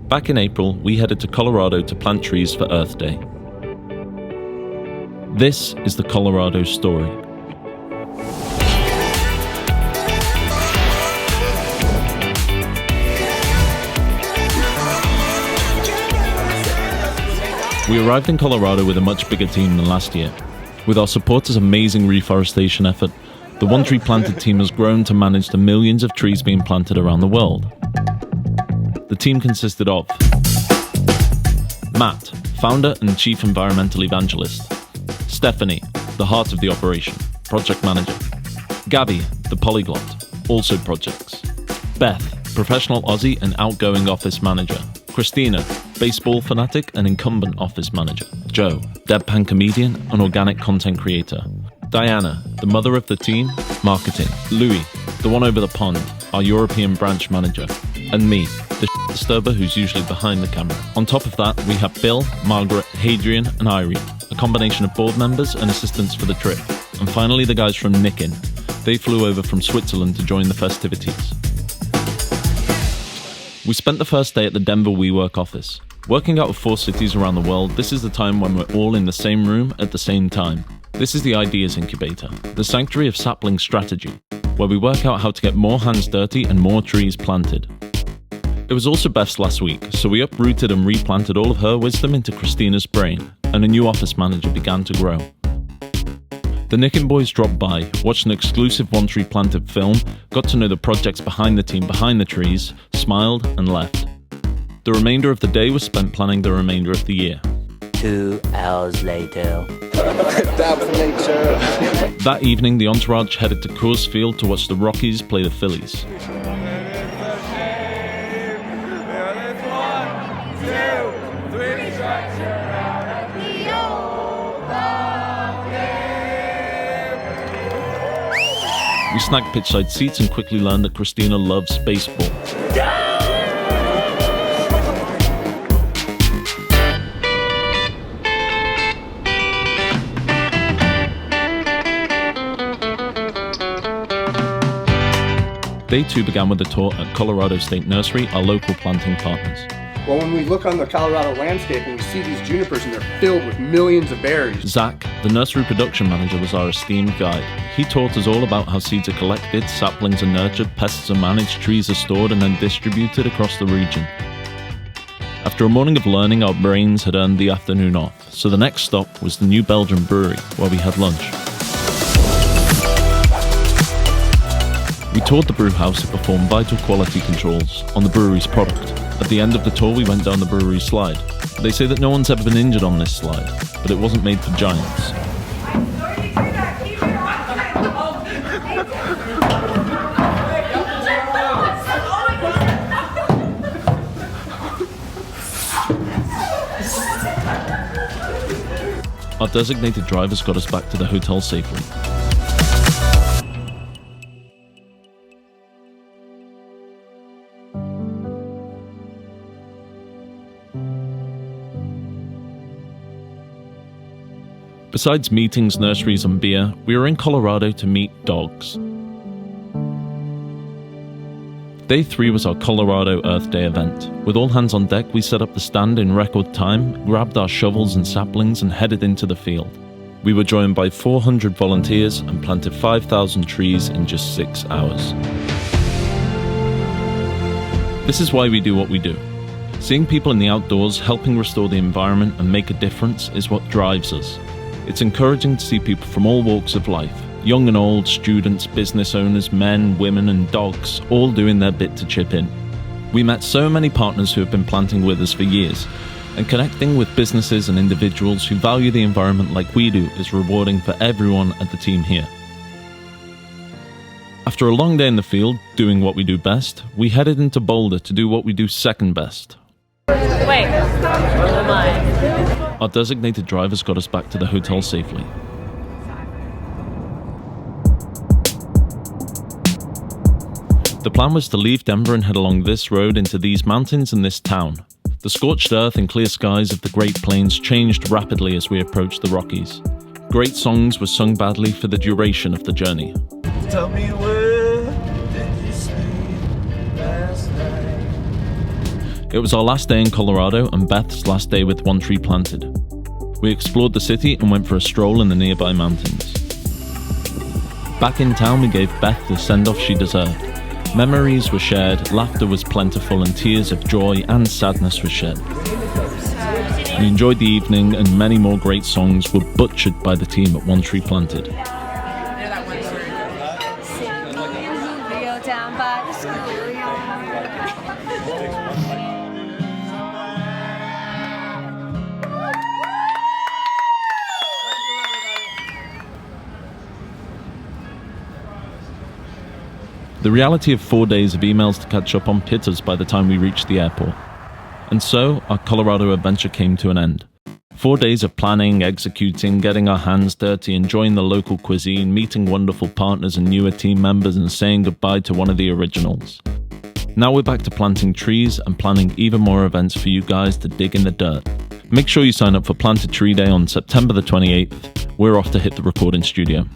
Back in April, we headed to Colorado to plant trees for Earth Day. This is the Colorado story. We arrived in Colorado with a much bigger team than last year. With our supporters' amazing reforestation effort, the One Tree Planted team has grown to manage the millions of trees being planted around the world. The team consisted of Matt, founder and chief environmental evangelist; Stephanie, the heart of the operation, project manager; Gabby, the polyglot, also projects; Beth, professional Aussie and Outgoing office manager; CHRISTINA, baseball fanatic and Incumbent office manager; Joe, deadpan comedian and organic content creator; Diana, the mother of the team, marketing; Louis, the one over the pond, our European branch manager; and me, the disturber who's usually behind the camera. On top of that, we have Bill, Margaret, Hadrian and Irene, a combination of board members and assistants for the trip. And finally the guys from Nickin. They flew over from Switzerland to join the festivities. We spent the first day at the Denver WeWork office. Working out of 4 cities around the world, this is the time when we're all in the same room at the same time. This is the Ideas Incubator, the sanctuary of sapling strategy, where we work out how to get more hands dirty and more trees planted. It was also Beth's last week, so we uprooted and replanted all of her wisdom into Christina's brain, and a new office manager began to grow. The Nickin boys dropped by, watched an exclusive One Tree Planted film, got to know the projects behind the team behind the trees, smiled and left. The remainder of the day was spent planning the remainder of the year. 2 hours later. That evening, the entourage headed to Coors Field to watch the Rockies play the Phillies. We snagged pitchside seats and quickly learned that Christina loves baseball. Day 2 began with a tour at Colorado State Nursery, our local planting partners. Well, when we look on the Colorado landscape and we see these junipers and they're filled with millions of berries. Zach, the nursery production manager, was our esteemed guide. He taught us all about how seeds are collected, saplings are nurtured, pests are managed, trees are stored and then distributed across the region. After a morning of learning, our brains had earned the afternoon off, so the next stop was the New Belgium Brewery, where we had lunch. We toured the brew house to perform vital quality controls on the brewery's product. At the end of the tour, we went down the brewery slide. They say that no one's ever been injured on this slide, but it wasn't made for giants. Our designated drivers got us back to the hotel safely. Besides meetings, nurseries and beer, we were in Colorado to meet dogs. Day 3 was our Colorado Earth Day event. With all hands on deck, we set up the stand in record time, grabbed our shovels and saplings and headed into the field. We were joined by 400 volunteers and planted 5,000 trees in just 6 hours. This is why we do what we do. Seeing people in the outdoors helping restore the environment and make a difference is what drives us. It's encouraging to see people from all walks of life, young and old, students, business owners, men, women and dogs, all doing their bit to chip in. We met so many partners who have been planting with us for years, and connecting with businesses and individuals who value the environment like we do is rewarding for everyone at the team here. After a long day in the field, doing what we do best, we headed into Boulder to do what we do second best. Wait, oh my. Our designated drivers got us back to the hotel safely. The plan was to leave Denver and head along this road into these mountains and this town. The scorched earth and clear skies of the Great Plains changed rapidly as we approached the Rockies. Great songs were sung badly for the duration of the journey. Tell me where did you sleep last night? It It was our last day in Colorado and Beth's last day with One Tree Planted. We explored the city and went for a stroll in the nearby mountains. Back in town, we gave Beth the send-off she deserved. Memories were shared, laughter was plentiful, and tears of joy and sadness were shed. We enjoyed the evening, and many more great songs were butchered by the team at One Tree Planted. The reality of 4 days of emails to catch up on hit us by the time we reached the airport. And so, our Colorado adventure came to an end. 4 days of planning, executing, getting our hands dirty, enjoying the local cuisine, meeting wonderful partners and newer team members, and saying goodbye to one of the originals. Now we're back to planting trees and planning even more events for you guys to dig in the dirt. Make sure you sign up for Planted Tree Day on September the 28th. We're off to hit the recording studio.